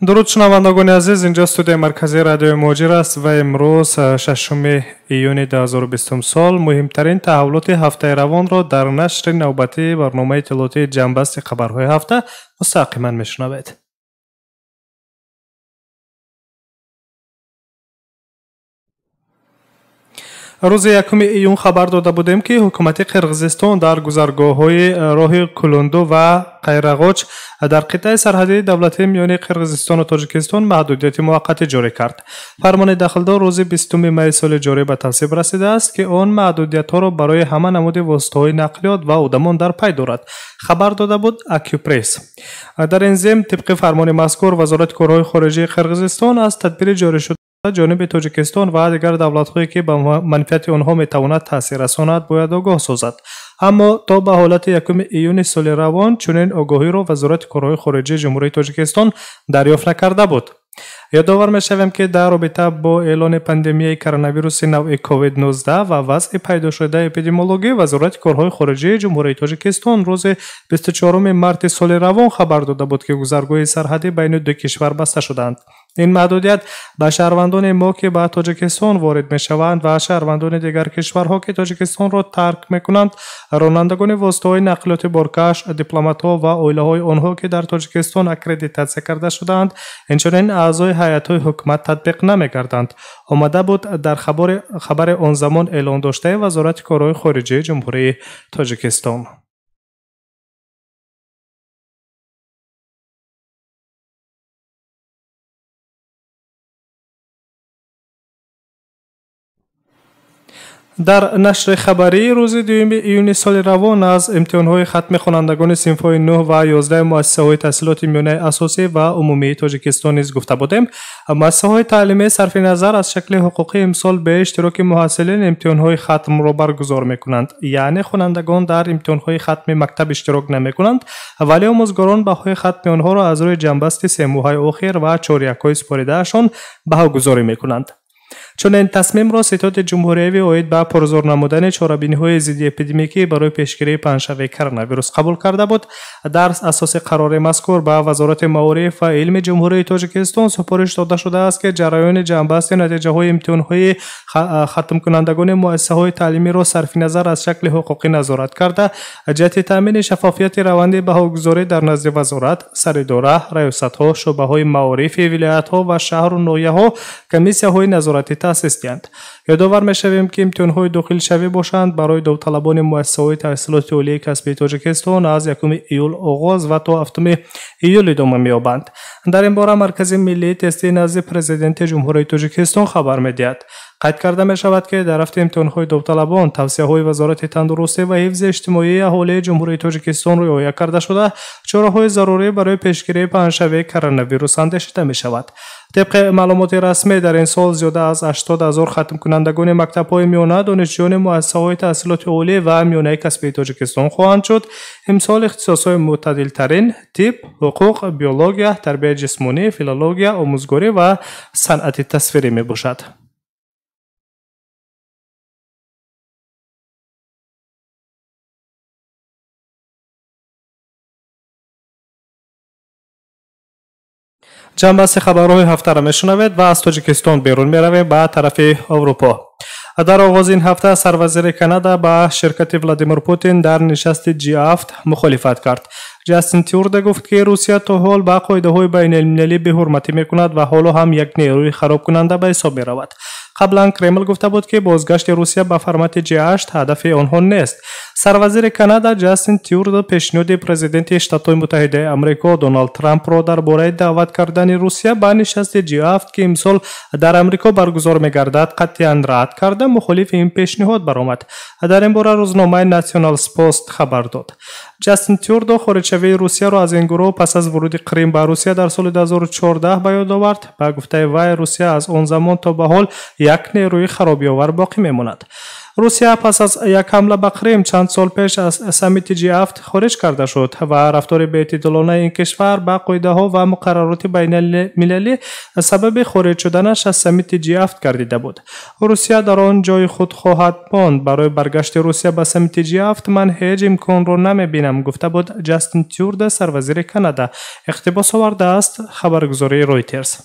дуруд шунавандагони азиз, инҷо студияи марказии радиои муҳоҷир аст ва имрӯз 6 июни 2020 сол муҳимтарин таҳаввулоти ҳафтаи равонро дар нашри навбатии барномаи иттилоотии ҷамъбасти хабарҳои ҳафта мустақиман мешунавед. рӯзи 1 июн хабар дода будем ки ҳукумати қирғизистон дар гузаргоҳҳои роҳи кулунду ва қайрағоч дар қитъаи сарҳадии давлатии миёни қирғизистону тоҷикистон маҳдудияти муваққатӣ ҷорӣ кард. фармони дахлдор рӯзи 20 майи соли ҷорӣ ба тавсиб расидааст ки он маҳдудиятҳоро барои ҳама намуди воситаҳои нақлиёт ва одамон дар пай дорад, хабар дода буд Акюпресс. дар ин зимн тибқи фармони мазкур вазорати корҳои хориҷии қирғизистон аз тадбири ҷоришуда ҷониби тоҷикистон ва дигар давлатҳое ки ба манфиати онҳо метавонад таъсир расонад бояд огоҳ созад. аммо то ба ҳолати 1 июни соли равон чунин огоҳиро вазорати корҳои хориҷии ҷумҳурии тоҷикистон дарёфт накарда буд. ёдовар мешавем ки дар робита бо эълони пандемияи коронавируси навъи COVID-19 ва вазъи пайдо шудаи эпидемиологӣ вазорати корҳои хориҷии ҷумҳурии тоҷикистон рӯзи 24 марти соли равон хабар дода буд ки гузаргоҳи сарҳадӣ байни ду кишвар баста шуданд. ин маҳдудият ба шаҳрвандони мо ки ба тоҷикистон ворид мешаванд ва шаҳрвандони дигар кишварҳо ки тоҷикистонро тарк мекунанд, ронандагони воситаҳои нақлиёти боркаш, дипломатҳо ва оилаҳои онҳо ки дар тоҷикистон аккредитатсия карда шудаанд, инчунин аъзои ҳайатҳои ҳукумат татбиқ намегарданд, омада буд дар хабари он замон эълон доштаи вазорати корҳои хориҷии ҷумҳурии тоҷикистон. дар нашри хабарӣ рӯзи 2 июни соли равон аз имтиҳонҳои хатми хонандагони синфҳои 9 ва 11 муассисаҳои таҳсилоти миёнаи асосӣ ва умумии тоҷикистон низ гуфта будем. муассисаҳои таълимӣ сарфи назар аз шакли ҳуқуқӣ имсол бе иштироки муҳассилин имтиҳонҳои хатмро баргузор мекунанд, яъне хонандагон дар имтиҳонҳои хатми мактаб иштирок намекунанд, вале омӯзгорон баҳои хатми онҳоро аз рӯи ҷамъбасти 3 моҳаи охир ва 4/1 споридаашон баҳогузорӣ мекунанд. чунин тасмимро ситоди ҷумҳуриявӣ оид ба пурзор намудани чорабиниҳои зидди эпидемикӣ барои пешгирии паҳншавии коронавирус қабул карда буд. дар асоси қарори мазкур ба вазорати маориф ва илми ҷумҳурии тоҷикистон супориш дода шудааст ки ҷараёни ҷамъбасти натиҷаҳои имтиҳонҳои хатмкунандагони муассисаҳои таълимиро сарфи назар аз шакли ҳуқуқӣ назорат карда, ҷиҳати таъмини шаффофияти раванди баҳогузорӣ дар назди вазорат, саридора, раёсатҳо, шуъбаҳои маорифи вилоятҳо ва шаҳру ноҳияҳо комиссияҳои назорати таъсис диҳанд. ёдовар мешавем ки имтиҳонҳои дохилшавӣ бошанд барои довталабони муассисаҳои таҳсилоти олии касбии тоҷикистон аз 1 июл оғоз ва то 7 июл идома меёбанд. дар ин бора маркази миллии тестии назди президенти ҷумҳурии тоҷикистон хабар медиҳад. қайд карда мешавад ки дар ҳафти имтиҳонҳои довталабон тавсияҳои вазорати тандурустӣ ва ҳифзи иҷтимоии аҳолии ҷумҳурии тоҷикистон риоя карда шуда чораҳои зарурӣ барои пешгирии паҳншавии коронавирус андешида мешавад. طبق معلومات رسمی در این سال زیاده از 80,000 ختم کنندگان مکتب‌های میانه دانشجویان مؤسسه‌های تحصیلات عالی و میانه کسبی تاجیکستان خواهند شد. امسال اختصاص‌های معتدل ترین طب، حقوق، بیولوژی، تربیت جسمانی، فیلولوژی، آموزگاری و صنعت تصویری میباشد. ҷамъбасти хабарҳои ҳафтаро мешунавед ва аз тоҷикистон берун меравем ба тарафи аврупо. дар оғози ин ҳафта сарвазири Канада ба ширкати Владимир Путин дар нишасти G7 мухолифат кард. ҷастин Трюдо гуфт ки Русия то ҳол ба қоидаҳои байналмилалӣ беҳурматӣ мекунад ва ҳоло ҳам як нерӯи харобкунанда ба ҳисоб меравад. қаблан Кремл гуфта буд ки бозгашти Русия ба формати G8 ҳадафи онҳо нест. сарвазири Канада ҷастин Трюдо пешниҳоди президенти Штатҳои Муттаҳидаи Амрико Доналд Трампро дар бораи даъват кардани Русия ба нишасти G7 ки имсол дар Амрико баргузор мегардад қатъиян рад карда мухолифи ин пешниҳод баромад. дар ин бора рӯзномаи National Post хабар дод. ҷастин Трюдо хориҷшавии Русияро аз ин гурӯҳ пас аз вуруди Крим ба Русия дар соли 2014 ба ёд овард. ба гуфтаи вай Русия аз он замон то ба ҳол як нерӯи харобиовар боқӣ мемонад. روسیه پس از یک حمله به کریم چند سال پیش از سمیت G7 خارج کرده شد و رفتار بی‌اعتدالانه این کشور به قاعده ها و مقررات بین المللی سبب خارج شدنش از سمیت G7 گردیده بود. روسیه در آن جای خود خواهد ماند. برای برگشت روسیه به سمیت G7 من هیچ امکان را نمیبینم، گفته بود جاستین ترودو، سروزیر کانادا. اقتباس آورده است خبرگزاری رویترز.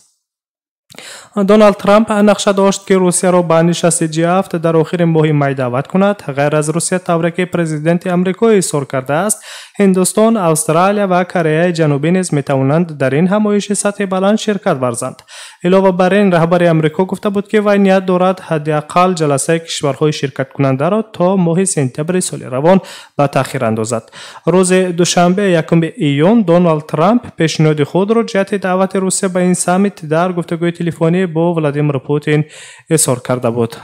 دونالد ترامپ نقشه داشت که روسیه را به نشست G7 در آخر ماه می دعوت کند. غیر از روسیه طوری که پرزیدنت آمریکا اظهار کرده است، هندوستان، استرالیا و کره جنوبی نیز می توانند در این همایش سطح بلند شرکت ورزند. علاوه بر این، رهبر آمریکا گفته بود که وی نیت دارد حداقل جلسه کشورهای شرکت کننده را تا ماه سپتامبر سال روان به تاخیر اندازد. روز دوشنبه یکم ایون دونالد ترامپ پیشنهاد خود را جهت دعوت روسیه به این سامیت در گفتگوی تلفنی با ولادیمیر پوتین اظهار کرده بود.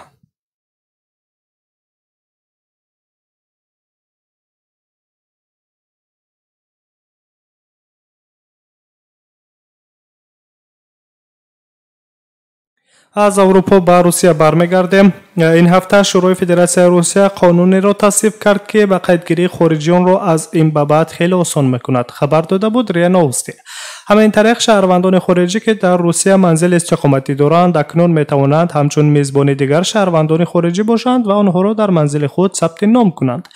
از اروپا به روسیه برمیگردیم. این هفته شورای فدراسیون روسیه قانونی را تصویب کرد که به قیدگیری خارجیان را از این به بعد خیلی آسان میکند. خبر داده بود ریا نوستی. همین طریق شهروندان خارجی که در روسیه منزل استقامتی دارند اکنون میتوانند همچون میزبان دیگر شهروندان خارجی باشند و آنها را در منزل خود ثبت نام کنند.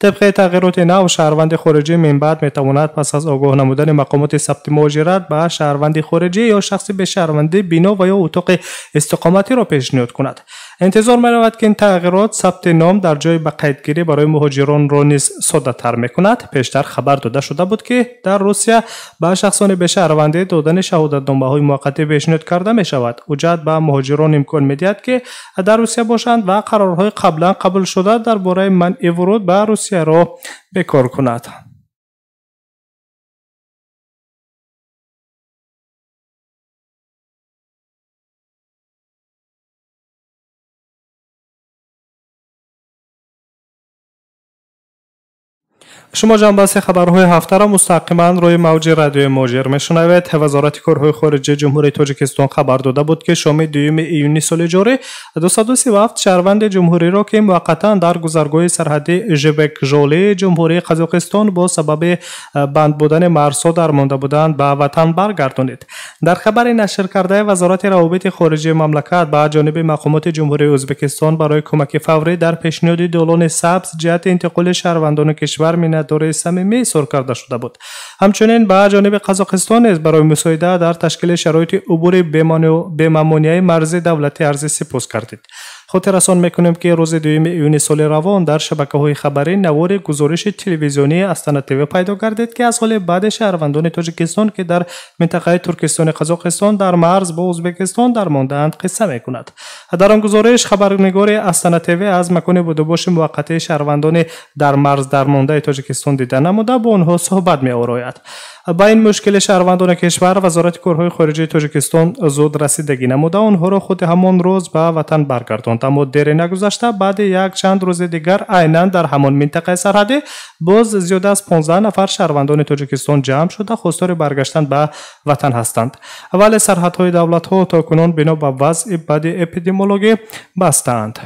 طبق تغییرات نو، شهروند خارجی من بعد میتواند پس از آگاه نمودن مقامات ثبت مهاجرت به شهروند خارجی یا شخصی به شهروندی بنا و یا اتاق استقامتی را پیشنهاد کند. انتظار می‌رود که این تغییرات ثبت نام در جای به قیدگیری برای مهاجران را نیز ساده‌تر می‌کند. پیشتر خبر داده شده بود که در روسیه به شخصان به شهروندی دادن شهادتنامه‌های موقتی پیشنهاد کرده می‌شود. حجت به مهاجران امکان می‌دهد که در روسیه باشند و قرارهای قبلا قبول شده درباره منع ورود به روسیه را بکار کند. شما جنبسته خبرهای هفته را مستقیما روی موج رادیو ماجر میشنوید. وزارت کارهای خارجه جمهوری تاجیکستان خبر داده بود که شام 2 ایونی سال جاری 237 شهروند جمهوری را که موقتا در گذرگاه سرحدی ژبکژولی جمهوری قزاقستان با سبب بند بودن مرزها درمانده بودند به وطن برگردانید. در خبر نشر کرده وزارت روابط خارجه مملکت به جانب مقامات جمهوری ازبکستان برای کمک فوری در پیشنهاد دولان سبز جهت انتقال شهروندان کشور میانجی صمیمی اظهار کرده شده بود. همچنین به جانب قزاقستان نیز برای مساعده در تشکیل شرایط عبور بی‌ممانعه مرز دولتی عرض سپاس کردید. خاطر رسان میکنیم که روز 2 ایون سال روان در شبکه‌های خبری نوار گزارش تلویزیونی استنا تیوی پیدا گردید که از حال بعد شهروندان تاجیکستان که در منطقه ترکستان قزاقستان در مرز با ازبکستان درمانده‌اند قصه میکند. در آن گزارش خبرنگار استنا تیوی از مکان بودوباش موقت شهروندان در مرز درمانده تاجیکستان دیده نموده با آنها صحبت می‌آورد. با این مشکل شهروندان کشور وزارت کارهای خارجه تاجیکستان زود رسیدگی نموده آنها را خود همان روز به وطن برگرداند، اما دیر نگذشته بعد یک چند روز دیگر عیناً در همان منطقه سرحدی باز زیاده از 15 نفر شهروندان تاجیکستان جمع شده خواستار برگشتن به وطن هستند. ولی سرحدهای دولت‌ها تاکنون بنا به وضع بد اپیدمیولوژی بستند.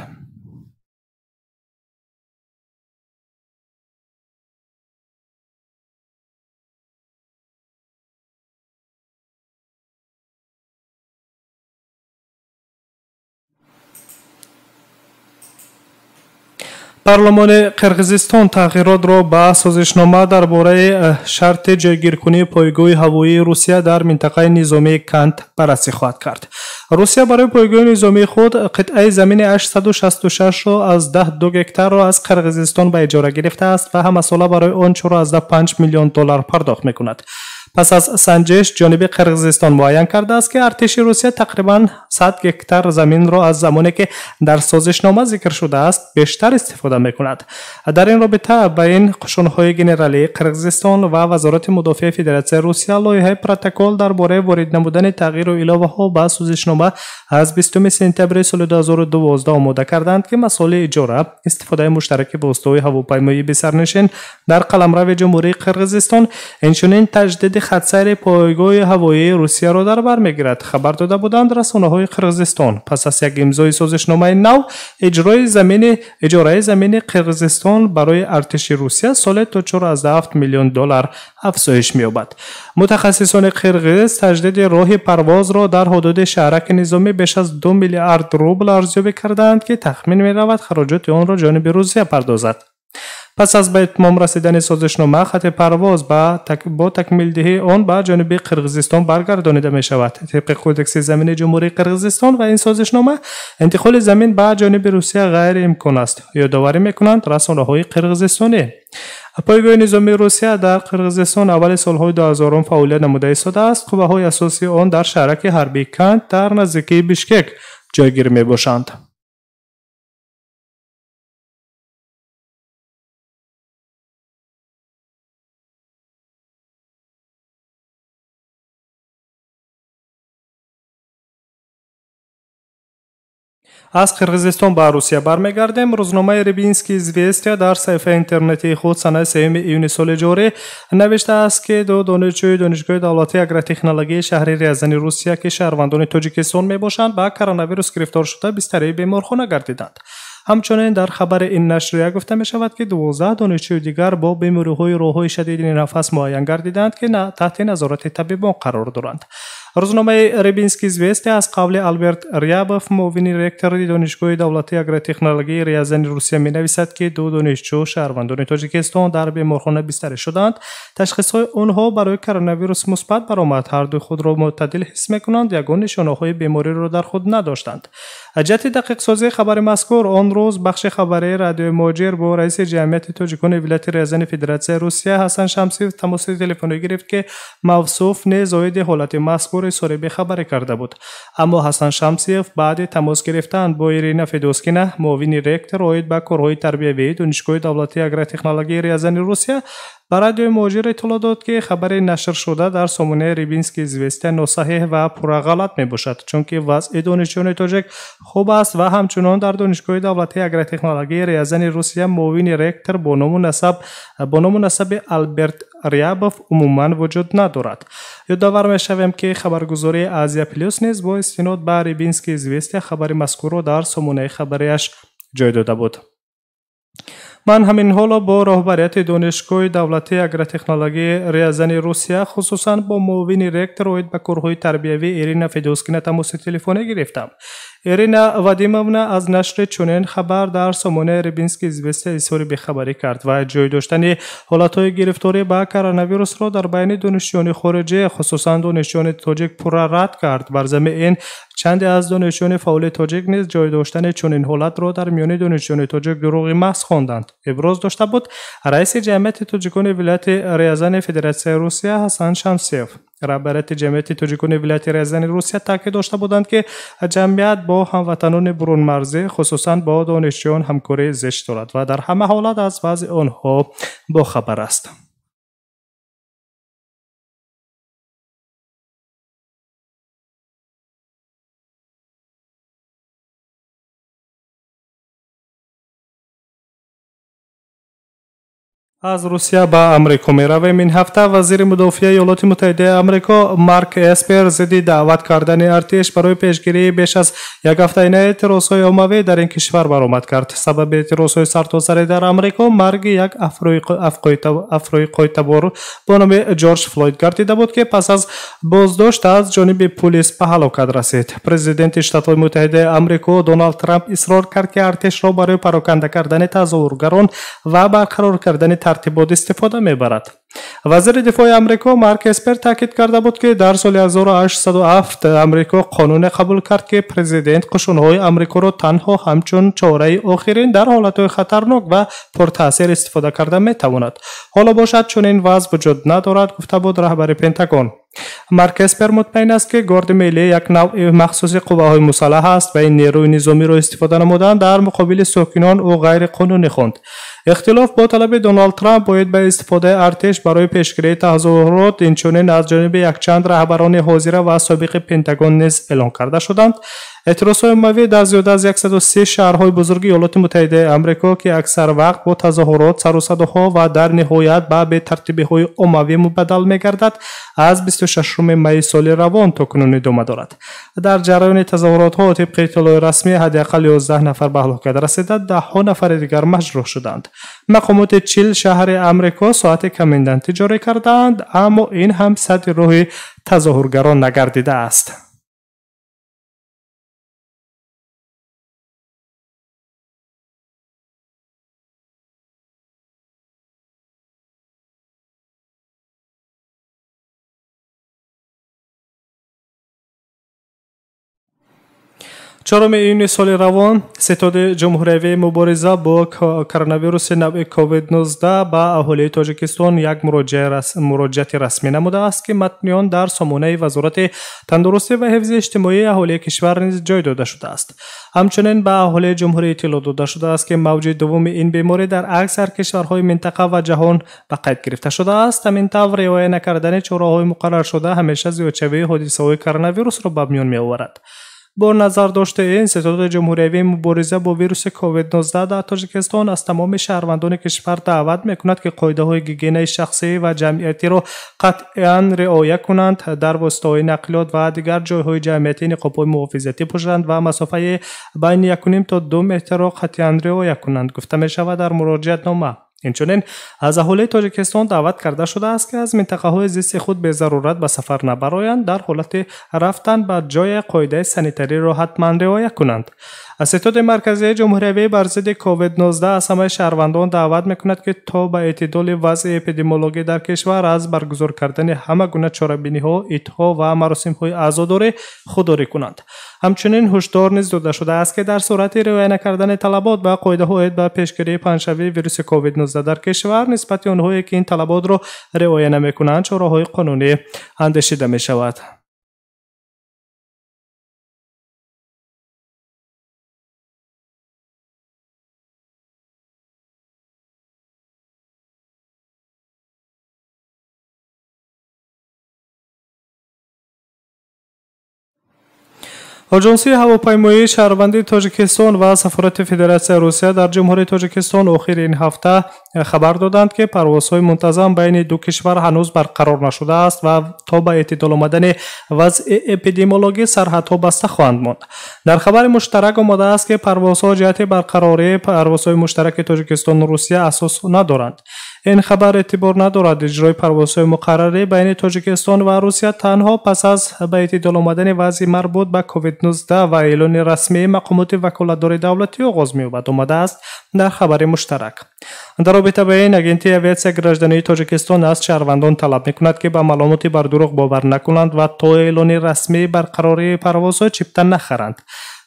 پارلمان قرقیزستان تغییرات را به سازشنامه درباره شرط جایگیرکنی پایگاه هوایی روسیه در منطقه نظامی کنت بررسی خواهد کرد. روسیه برای پایگاه نظامی خود قطعه زمین 866 را از 10 هکتار را از قرقیزستان به اجاره گرفته است و هم ساله برای آن 4.5 میلیون دلار پرداخت میکند. پس از سنجش جانب قرقیزستان معین کرده است که ارتش روسیه تقریباً 100 هکتار زمین را از زمانی که در سازشنامه ذکر شده است بیشتر استفاده میکند. در این رابطه بین قشونهای گنرالی قرقیزستان و وزارت مدافع فدراسیون روسیه لایحه پروتکل درباره وارد نمودن تغییر و علاوه ها به سازشنامه از 20 سپتامبر سال 2012 آماده کردند که مسائل اجاره، استفاده مشترک به استوای هواپیمایی بسرنشین در قلمرو جمهوری قرقیزستان، همچنین تجدید نابودی خط‌سیر پایگاه هوایی روسیه را در بر میگیرد. خبر داده بودند رسانه‌های قرغیزستان. پس از یک امضای سازشنامه نو، اجاره زمین قرغیزستان برای ارتش روسیه سال تا 4.7 میلیون دلار افزایش می‌یابد. متخصصان قرغیز تجدید راه پرواز را در حدود شهرک نظامی بیش از 2 میلیارد روبل ارزیابی کردند که تخمین می‌رود خراجات آن را جانب روسیه پردازد. پس از به اتمام رسیدن سازشنامه، خط پرواز با تکمیل دهی آن به جانب قرغیزستان برگردانیده می شود. طبق کودکس زمین جمهوری قرغیزستان و این سازشنامه، انتقال زمین به جانب روسیه غیر امکان است. یادآوری می‌کنند رسانه‌های قرغیزستانی. پایگاه نظامی روسیه در قرغیزستان اول سالهای 2000 فعالیت نموده ایستاده است. قوه‌های اساسی آن در شهرک حربی کند در نزدیکی بیشکک جایگیر می‌باشند. از قرغیزستان به روسیه برمیگردیم. روزنامه ریبینسکی известия در صفحه اینترنتی خود سنه 3 ایون سال جاری نوشته است که دو دانشجوی دانشگاه دولتی اگرتکنولوژی شهری ریازانی روسیه که شهروندان تاجیکستان میباشند به کرونا ویروس گرفتار شده بستری بیمارخانه گردیدند. همچنین در خبر این نشریه گفته می شود که 12 دانشجوی دیگر با بیماری‌های راه‌های شدید نفس معاین گردیدند که تحت نظارت طبیبان قرار دارند. روزنامه ریبینسکی известия از قول آلبرت ریابوف معاون رکتور دانشگاه دولتی اگرتکنولوژی ریازانی روسیه می نویسد که دو دانشجو شهروندان تاجیکستان در بیمارخانه بستری شدند. تشخیص‌های آنها برای کرونا ویروس مثبت برآمد. هر دو خود را معتدل حس می‌کنند، یگان نشانه‌های بیماری را در خود نداشتند. جهت دقیق سازی خبر مذکور، آن روز بخش خبری رادیو مهاجر با رئیس جمعیت تاجیکان ولایت ریازانی فدراسیون روسیه حسن شمسیف تماس تلفنی گرفت که موصوف نیز زاید حالت مذکور سریع خبری کرده بود. اما حسن شمسیف بعد تماس گرفتن با ایرینا فدوسکینا معاون رکتور عاید به کارهای تربیوی دانشگاه دولتی اگرتکنولوژی ریازانی روسیه به رادیو مهاجر اطلاع داد که خبر نشر شده در سامانه ریبینسکی известия ناصحیح و پرغلط می باشد، چون که وضع دانشجویان تاجیک خوب است و همچنان در دانشگاه دولتی اگرتکنولوژی ریازانی روسیه معاون رکتور با نام نسب آلبرت ریابوف عموما وجود ندارد. یادآور می شویم که خبرگزاری آزیا پلیس نیز با استناد به ریبینسکی известия خبر مذکور را در سامانه خبریش جای داده بود. من همین حالا با رهبریت دانشگاه دولتی اگرتکنولوژی ریازانی روسیه خصوصا با معاون رکتور عاید به کارهای تربیوی ایرینا فدوسکینا تماس تلفنی گرفتم. ایرینا وادیمونا از نشر چنین خبر در سامانه ریبینسکی известия اظهار بی‌خبری کرد و جای داشتن حالتهای گرفتاری به کرونا ویروس را در بین دانشجویان خارجی خصوصا دانشجویان تاجیک رد کرد. بر ضمن این چند از دانشجویان فعال تاجیک نیز جای داشتن چنین حالت را در میان دانشجویان تاجیک دروغی محض خواندند. ابراز داشته بود رئیس جمعیت تاجیکان ولایت ریازانی فدراسیون روسیه حسن شمسیف. رهبریت جمعیت تاجیکان ولایت ریازانی روسیه تاکید داشته بودند که جمعیت با هموطنان برون مرزی خصوصا با دانشجویان همکاری زشت دارد و در همه حالت از وضع آنها با خبر است. از روسیه به امریکا می رویم. این هفته وزیر مدافع ایالات متحده آمریکا مارک اسپر ضد دعوت کردن ارتش برای پیشگیری بیش از یک هفته اعتراضهای عمومی در این کشور برآمد کرد. سبب اعتراضهای سرتاسری در آمریکا مرگ یک افریقایی با نام جورج فلوید گردیده بود که پس از بازداشت از جانب پلیس به هلاکت رسید. پرزیدنت شتات متحده آمریکا دونالد ترامپ اصرار کرد که ارتش را برای پراکنده کردن تظاهرگران و برقرار کردن ترتیبات استفاده میبرد. وزیر دفاع آمریکا مارک اسپر تاکید کرده بود که در سال 1807 آمریکا قانون قبول کرد که پرزیدنت قشونهای آمریکا را تنها همچون چاره آخرین در حالتهای خطرناک و پرتاثیر استفاده کرده میتواند. حالا باشد چون این وضع وجود ندارد، گفته بود رهبر پنتاگون. مارک اسپر مطمئن است که گارد ملی یک نوع مخصوص قوه‌های مسلح است و این نیروی نظامی را استفاده نمودن در مقابل ساکنان او غیر قانونی خواند. اختلاف با طلب دونالد ترامپ باید به استفاده ارتش برای پیشگیری تظاهرات اینچنین از جانب یک چند رهبران حاضر و سابق پنتاگون نیز اعلام کرده شدند. эътирозҳои умумавӣ дар зиёда аз 130 шаҳрҳои бузурги иёлоти муттаҳидаи амрико ки аксар вақт бо тазоҳурот, сарусадоҳо ва дар ниҳоят ба бетартибиҳои оммавӣ мубаддал мегардад, аз 26 майи соли равон то кунун идома дорад. дар ҷараёни тазоҳуротҳо тибқи иттилои расмӣ ҳадиақал 11 нафар ба ҳалокат расида, даҳҳо нафари дигар маҷрӯҳ шуданд. мақомоти 40 шаҳри амрико соати комендантӣ ҷорӣ кардаанд, аммо ин ҳам садди роҳи тазоҳургарон нагардидааст. чорум июни соли равон ситоди ҷумҳуриявии мубориза бо коронавируси навъи COVID-19 ба аҳолии Тоҷикистон як муроҷиати расмӣ намудааст ки матни он дар сомонаи Вазорати тандурустӣ ва ҳифзи иҷтимоии аҳолии кишвар низ ҷой дода шудааст. ҳамчунин ба аҳолии ҷумҳурӣ иттилоъ дода шудааст ки мавҷи дуввуми ин беморӣ дар аксар кишварҳои минтақа ва ҷаҳон ба қайд гирифта шудааст. ҳамин тавр риоя накардани чораҳои муқарраршуда ҳамеша зиёдшавии ҳодисаҳои коронавирусро ба миён меоварад. бо назар дошти ин, ситоди ҷумҳуриявии мубориза бо вируси COVID-19 дар Тоҷикистон аз тамоми шаҳрвандони кишвар даъват мекунад ки қоидаҳои гигиенаи шахсӣ ва ҷамъиятиро қатъан риоя кунанд, дар воситаҳои нақлиёт ва дигар ҷойҳои ҷамъиятӣ ниқобҳои муҳофизатӣ пӯшанд ва масофаи байни 1.5 то 2 метрро қатъан риоя кунанд, гуфта мешавад дар муроҷиатнома. инчунин аз аҳолии Тоҷикистон даъват карда шудааст ки аз минтақаҳои зисти худ безарурат ба сафар набароянд, дар ҳолати рафтан ба ҷое қоидаи санитариро ҳатман риоя кунанд. ситоди марказии ҷумҳуриявӣ бар зидди COVID-19 аз ҳамаи шаҳрвандон даъват мекунад ки то ба эътидоли вазъи эпидемиологӣ дар кишвар аз баргузор кардани ҳама гуна чорабиниҳо, идҳо ва маросимҳои азодорӣ худдорӣ кунанд. ҳамчунин ҳушдор низ дода шудааст ки дар сурати риоя накардани талабот ба қоидаҳо оид ба пешгирии паҳншавии вируси COVID-19 дар кишвар нисбати онҳое ки ин талаботро риоя намекунанд чораҳои қонунӣ андешида мешавад. аҷонсии ҳавопаймоии шаҳрвандии Тоҷикистон ва сафорати Федератсияи Русия дар ҷумҳурии Тоҷикистон охири ин ҳафта хабар доданд ки парвозҳои мунтазам байни ду кишвар ҳанӯз барқарор нашудааст ва то ба эътидол омадани вазъи эпидемиологӣ сарҳадҳо баста хоҳанд монд. дар хабари муштарак омадааст ки парвозҳо ҷиҳати барқарории парвозҳои муштараки Тоҷикистону Русия асос надоранд. ин хабар эътибор надорад иҷрои парвозҳои муқаррарӣ байни Тоҷикистон ва Русия танҳо пас аз ба эътидол омадани вазъи марбут ба COVID-19 ва эълони расмии мақомоти ваколатдори давлатӣ оғоз меёбад, омадааст дар хабари муштарак. дар робита ба ин, агентии авиатсияи граждании Тоҷикистон аз шаҳрвандон талаб мекунад ки ба маълумоти бар дурӯғ бовар накунанд ва то эълони расмии барқарории парвозҳо чипта нахаранд.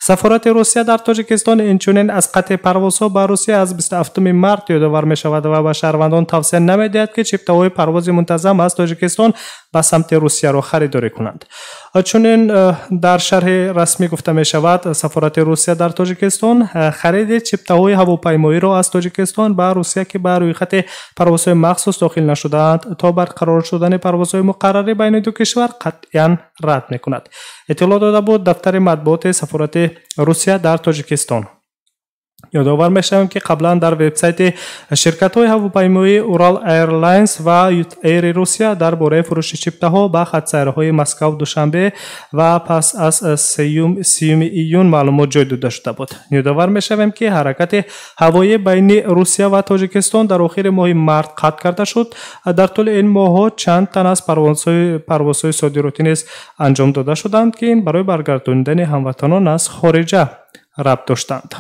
сафорати Русия дар Тоҷикистон инчунин аз қатъи парвозҳо ба Русия аз 27 март ёдовар мешавад ва ба шаҳрвандон тавсия намедиҳад ки чиптаҳои парвози мунтазам аз Тоҷикистон ба самти Русияро харидорӣ кунанд. чунин дар шарҳи расмӣ гуфта мешавад, сафорати Русия дар Тоҷикистон хариди чиптаҳои ҳавопаймоиро аз Тоҷикистон ба Русия ки ба рӯйхати парвозҳои махсус дохил нашудаанд, то барқарор шудани парвозҳои муқаррарӣ байни ду кишвар қатъиян рад мекунад. иттилоъ дода буд дафтари матбуоти сафорати Русия дар Тоҷикистон. ёдовар мешавем ки қаблан дар вебсайти ширкатҳои ҳавопаймоии Ural Airlines ва Air Russia дар бораи фурӯши чиптаҳо ба хатсайрҳои Москав душанбе ва пас аз 3 июн маълумот ҷой дода шуда буд. ёдовар мешавем ки ҳаракати ҳавоӣ байни Русия ва Тоҷикистон дар охири моҳи март қатъ карда шуд. дар тӯли ин моҳҳо чанд тан аз парвозҳои содиротӣ низ анҷом дода шуданд ки ин барои баргардонидани ҳамватанон аз хориҷа рабт доштанд.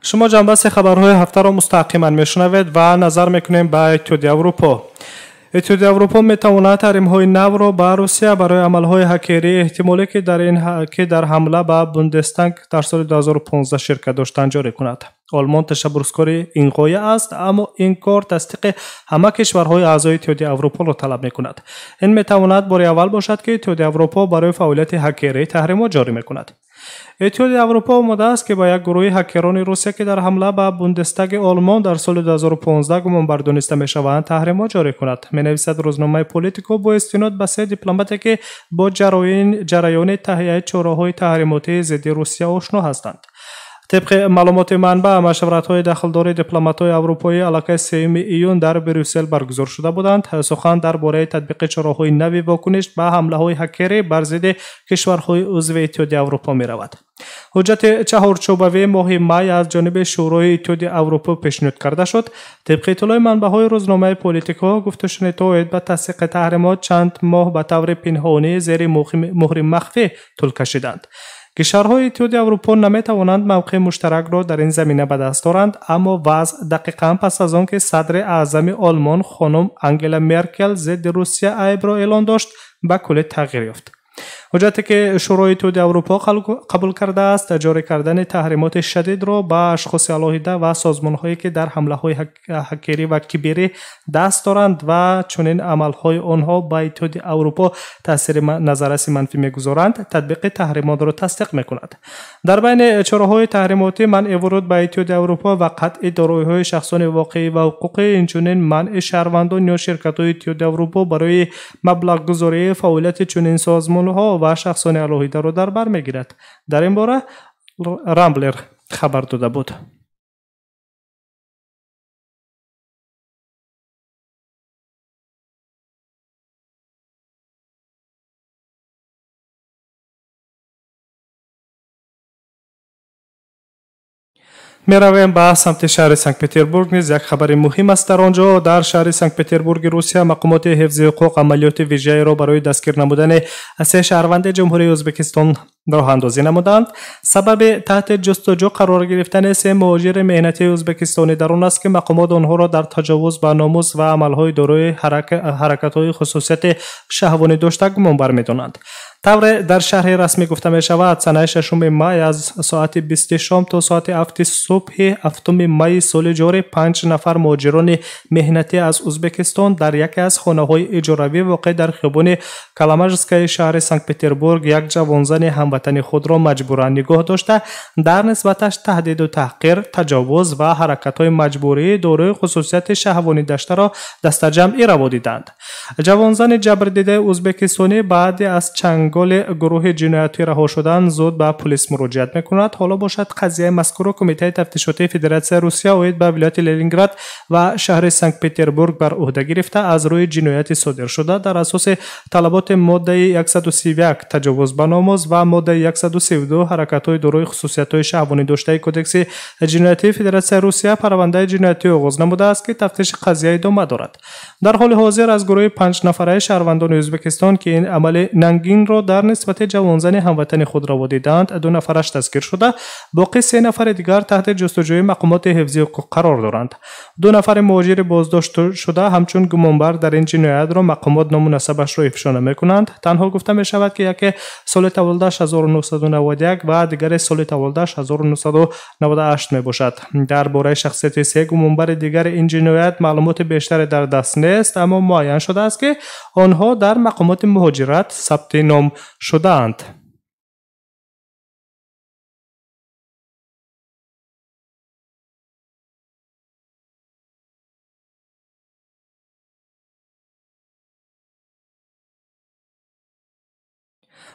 шумо ҷамъбасти хабарҳои ҳафтаро мустақиман мешунавед ва назар мекунем ба Иттиҳоди Аврупо. иттиҳоди Аврупо метавонад таҳримҳои навро ба Русия барои амалҳои ҳакерӣ эҳтимоле ки дар ҳамла ба Бундестаг дар соли 2015 ширкат доштанд ҷорӣ кунад. آلمان تشبرسکار این غایه است، اما این کار تصدیق همه کشورهای اعضای اتحادیه اروپا را طلب می‌کند. این می‌تواند بار اول باشد که اتحادیه اروپا برای فعالیت هکری تحریمات جاری می‌کند. اتحادیه اروپا آماده است که با یک گروه هکران روسیه که در حمله به بوندستاگ آلمان در سال 2015 گمانبر دانسته می‌شوند تحریمات جاری کند. می‌نویسد روزنامه پولیتیکو با استناد به 3 دیپلماتی که با جریان تهیه چاره‌های تحریماتی ضد روسیه آشنا هستند. طبق معلومات منبع، مشورت‌های داخلداری دیپلمات‌های اروپایی علاقه 3 ایون در بروسل برگزار شده بودند. سخن درباره تطبیق چاره‌های نوی واکنش به حمله‌های هکری بر ضد کشورهای عضو اتحادیه اروپا می‌رود. حجت چهارچوبه ماه می از جانب شورای اتحادیه اروپا پیشنهاد کرده شد. طبق اطلاع منبع‌های روزنامه پولیتیکو گفته شده تا به تصدیق تحریمات چند ماه به طور پنهانی زیر مهر مخفی طول کشیدند. کشورهای اتحادیه اروپا نمی‌توانند موقع مشترک را در این زمینه به دست آورند، اما وضع دقیقاً پس از آنکه صدر اعظم آلمان خانم آنگلا مرکل ضد روسیه عیب را اعلان داشت به کلی تغییر یافت. حجتی که شورای اتحادیه اروپا قبول کرده است جاری کردن تحریمات شدید را به اشخاص علاهیده و سازمان‌هایی که در حمله‌های هکری و کیبری دست دارند و چنین عمل‌های آنها به اتحادیه اروپا تاثیر نظررسی منفی می‌گذارند تطبیق تحریمات را تصدیق می‌کند. در بین چاره‌های تحریماتی منع ورود به اتحادیه اروپا و قطع دارایی‌های شخصان واقعی و حقوقی، اینچنین منع شهروندان یا شرکت‌های اتحادیه اروپا برای مبلغ گذاری فعالیت چنین سازمان‌ها و شخصان علاهیده را در بر می‌گیرد. در این باره رامبلر خبر داده بود. میرویم به سمت شهر سنت پتربورگ. نیز یک خبر مهم است در آنجا. در شهر سنت پتربورگ روسیه مقامات حفظ حقوق عملیات ویژه‌ای را برای دستگیر نمودن 3 شهروند جمهوری ازبکستان راه اندازی نمودند. سبب تحت جستجو قرار گرفتن 3 مهاجر مهنتی ازبکستانی در آن است که مقامات آنها را در تجاوز به ناموس و عملهای دارای حرکت‌های خصوصیت شهوانی داشته گمانبر می‌دانند. طور در شرح رسمی گفته می شود سنه 6 می از ساعت 20 شام تا ساعت 7 صبح 7 می سال جاری 5 نفر مهاجران مهنتی از ازبکستان در یکی از خانه‌های اجاروی واقع در خیابان کلامژسکای شهر سنت پتربورگ یک جوانزن هموطن خود را مجبورانه نگاه داشته در نسبتش تهدید و تحقیر، تجاوز و حرکت‌های مجبوری دارای خصوصیت شهوانی داشته را دست جمعی روا دیدند. جوانزن جبر دیده ازبکستانی بعد از چنگال گروه جنایتی رها شدن زود به پلیس مراجعت می‌کند. حالا باشد قضیه مذکور کمیته تفتیشاتی فدراسیون روسیه اوید به ولایت لنینگراد و شهر سنت پتربورگ بر عهده گرفته از روی جنایت صادر شده در اساس طلبات ماده 131 تجاوز به ناموس و ماده 132 حرکت‌های دارای خصوصیت‌های شهوانی داشته کدکس جنایتی فدراسیون روسیه پرونده جنایتی آغاز نموده است که تفتیش قضیه ادامه دارد. در حال حاضر از گروه 5 نفره شهروندان ازبکستان که این عمل ننگین را در نسبت جوانزن هموطن خود را دیدند 2 نفرش دستگیر شده، باقی 3 نفر دیگر تحت جستجوی مقامات حفظی حقوق قرار دارند. 2 نفر مهاجر بازداشت شده همچون گمانبر در این جنایت را مقامات نام و نسبش را افشا نمی‌کنند. تنها گفته می شود که یکی سال تولدش 1991 و دیگر سال تولدش 1998 می باشد. درباره شخصیت 3 گمانبر دیگر این جنایت معلومات بیشتری در دست نیست، اما معین شده است که آنها در مقامات مهاجرت ثبت نام شدند.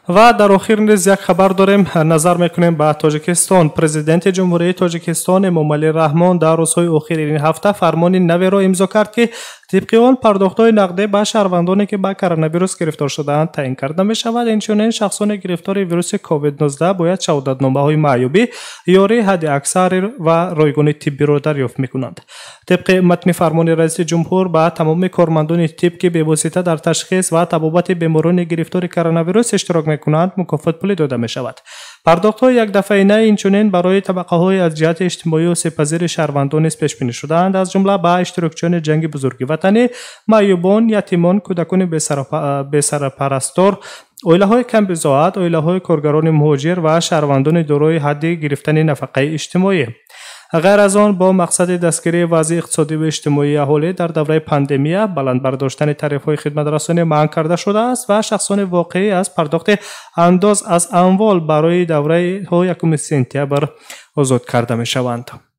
و در آخر نیز یک خبر داریم. نظر میکنیم به تاجیکستان. پرزیدنت جمهوری تاجیکستان امامعلی رحمان در روزهای اخیر این هفته فرمان نوی را امضا کرد که طبق آن پرداخت‌های نقدی به شهروندانی که به کرونا ویروس گرفتار شده‌اند تعیین کرده می‌شود. اینچنین شخصان گرفتار ویروس کووید 19 باید شهادتنامه‌های معیوبی یاری حد اکثر و رایگان طبی را دریافت می‌کنند. طبق متن فرمان رئیس جمهور به تمام کارمندان طب که به واسطه در تشخیص و تبابت بیماران گرفتار کرونا ویروس اشتراک می‌کنند مکافات پولی داده می‌شود. پرداخت‌های یک دفعه‌ای اینچنین برای طبقه‌های از جهت اجتماعی و سپذیر شهروندان نیز پیش بینی شده‌اند، از جمله به اشتراکچیان جنگ بزرگ وطنی، معیوبان، یتیمان، کودکان بی‌سرپرستار، عائله‌های کم بضاعت، عائله‌های کارگران مهاجر و شهروندان دارای حد گرفتن نفقه اجتماعی. غیر از آن با مقصد دستگیری وضع اقتصادی و اجتماعی اهالی در دوره پاندمی بلند برداشتن تعرفه‌های خدمت رسانی منع کرده شده است و شخصان واقعی از پرداخت انداز از اموال برای دوره 1 سپتامبر آزاد کرده می شوند.